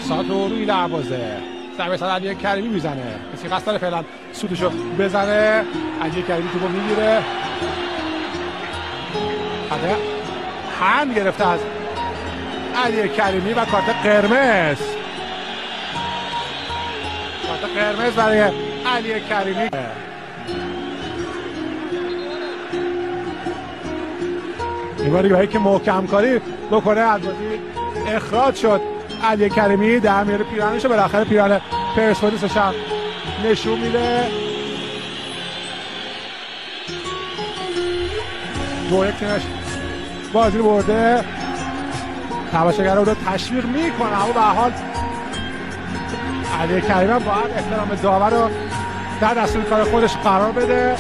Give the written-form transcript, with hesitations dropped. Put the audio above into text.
ساتو روی لعبازه ضربه صد علی کریمی میزنه. کسی قصد داره فعلا سودشو بزنه. علی کریمی توپو میگیره. حالا هند گرفته از علی کریمی و کارت قرمز. کارت قرمز برای علی کریمی. ایواری که محکم کاری بکنه از بازی اخراج شد. علی کریمی در میاره پیرانشو، بالاخره پیران پرسپولیسش هم نشون میده. 2-1 تیمش بازی رو برده. تماشاگر رو تشویق میکنه، اما به هر حال علی کریمی باید احترام داور رو در دستور کار خودش قرار بده.